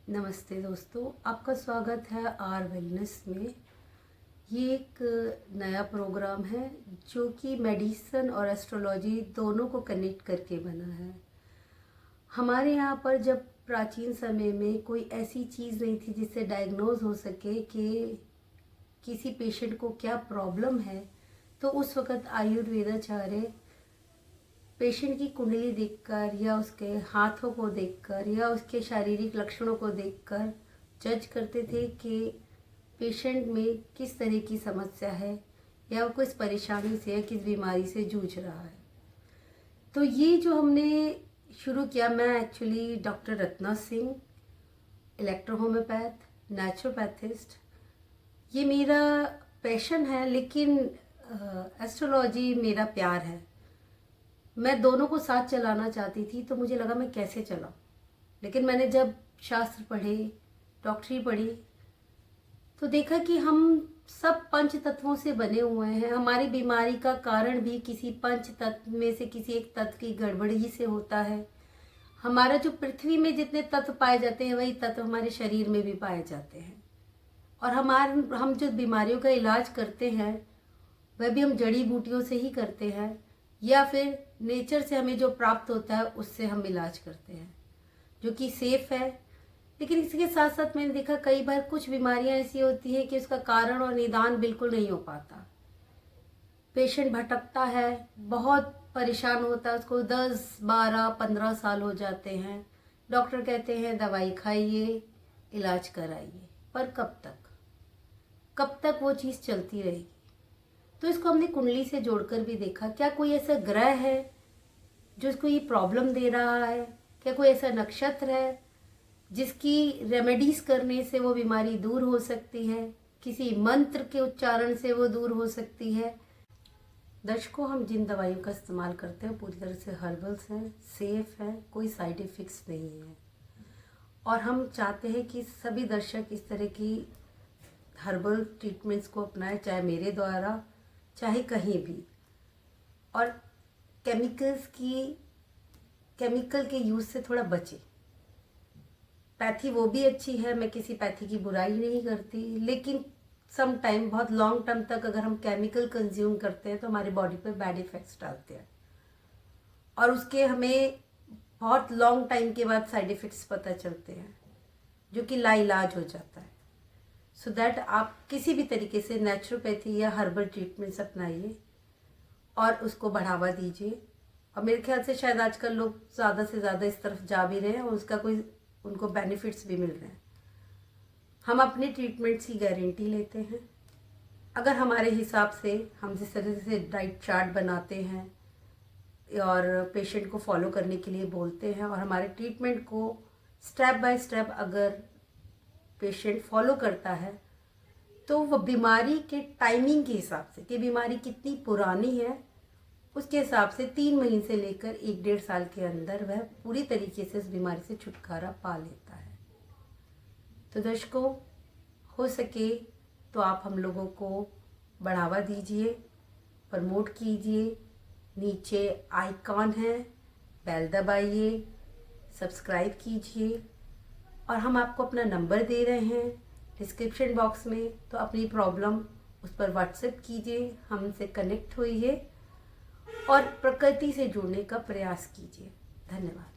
नमस्ते दोस्तों, आपका स्वागत है आर वेलनेस में। ये एक नया प्रोग्राम है जो कि मेडिसिन और एस्ट्रोलॉजी दोनों को कनेक्ट करके बना है। हमारे यहाँ पर जब प्राचीन समय में कोई ऐसी चीज़ नहीं थी जिससे डायग्नोज हो सके कि किसी पेशेंट को क्या प्रॉब्लम है, तो उस वक़्त आयुर्वेदाचार्य पेशेंट की कुंडली देखकर या उसके हाथों को देखकर या उसके शारीरिक लक्षणों को देखकर जज करते थे कि पेशेंट में किस तरह की समस्या है या वो किस परेशानी से या किस बीमारी से जूझ रहा है। तो ये जो हमने शुरू किया, मैं actually doctor Ratna Singh, electro homeopath, naturopathist, ये मेरा पैशन है, लेकिन एस्ट्रोलॉजी मेरा प्यार है। मैं दोनों को साथ चलाना चाहती थी, तो मुझे लगा मैं कैसे चलाऊं। लेकिन मैंने जब शास्त्र पढ़े, डॉक्टरी पढ़ी, तो देखा कि हम सब पंच तत्वों से बने हुए हैं। हमारी बीमारी का कारण भी किसी पंच तत्व में से किसी एक तत्व की गड़बड़ी से होता है। हमारा जो पृथ्वी में जितने तत्व पाए जाते हैं वही तत्व हमारे शरीर में भी पाए जाते हैं। और हम जो बीमारियों का इलाज करते हैं वह भी हम जड़ी बूटियों से ही करते हैं, या फिर नेचर से हमें जो प्राप्त होता है उससे हम इलाज करते हैं, जो कि सेफ है। लेकिन इसके साथ साथ मैंने देखा कई बार कुछ बीमारियां ऐसी होती है कि उसका कारण और निदान बिल्कुल नहीं हो पाता। पेशेंट भटकता है, बहुत परेशान होता है, उसको 10, 12, 15 साल हो जाते हैं। डॉक्टर कहते हैं दवाई खाइए, इलाज कराइए, पर कब तक वो चीज़ चलती रहेगी। तो इसको हमने कुंडली से जोड़कर भी देखा, क्या कोई ऐसा ग्रह है जो इसको ये प्रॉब्लम दे रहा है, क्या कोई ऐसा नक्षत्र है जिसकी रेमेडीज करने से वो बीमारी दूर हो सकती है, किसी मंत्र के उच्चारण से वो दूर हो सकती है। दर्शकों, हम जिन दवाइयों का इस्तेमाल करते हैं पूरी तरह से हर्बल्स हैं, सेफ हैं, कोई साइड इफ़ेक्ट्स नहीं है। और हम चाहते हैं कि सभी दर्शक इस तरह की हर्बल ट्रीटमेंट्स को अपनाएं, चाहे मेरे द्वारा चाहे कहीं भी। और केमिकल के यूज़ से थोड़ा बचे। पैथी वो भी अच्छी है, मैं किसी पैथी की बुराई नहीं करती, लेकिन सम टाइम, बहुत लॉन्ग टर्म तक अगर हम केमिकल कंज्यूम करते हैं तो हमारे बॉडी पर बैड इफेक्ट्स डालते हैं, और उसके हमें बहुत लॉन्ग टाइम के बाद साइड इफ़ेक्ट्स पता चलते हैं, जो कि लाइलाज हो जाता है। सो दैट आप किसी भी तरीके से नेचुरोपैथी या हर्बल ट्रीटमेंट्स अपनाइए और उसको बढ़ावा दीजिए। और मेरे ख्याल से शायद आजकल लोग ज़्यादा से ज़्यादा इस तरफ जा भी रहे हैं और उसका कोई उनको बेनिफिट्स भी मिल रहे हैं। हम अपने ट्रीटमेंट्स की गारंटी लेते हैं। अगर हमारे हिसाब से हम जिस तरह से डाइट चार्ट बनाते हैं और पेशेंट को फॉलो करने के लिए बोलते हैं, और हमारे ट्रीटमेंट को स्टेप बाय स्टेप अगर पेशेंट फॉलो करता है, तो वह बीमारी के टाइमिंग के हिसाब से कि बीमारी कितनी पुरानी है, उसके हिसाब से 3 महीने से लेकर 1-1.5 साल के अंदर वह पूरी तरीके से इस बीमारी से छुटकारा पा लेता है। तो दर्शकों, हो सके तो आप हम लोगों को बढ़ावा दीजिए, प्रमोट कीजिए। नीचे आइकॉन है, बेल दबाइए, सब्सक्राइब कीजिए, और हम आपको अपना नंबर दे रहे हैं डिस्क्रिप्शन बॉक्स में, तो अपनी प्रॉब्लम उस पर व्हाट्सएप कीजिए, हमसे कनेक्ट होइए और प्रकृति से जुड़ने का प्रयास कीजिए। धन्यवाद।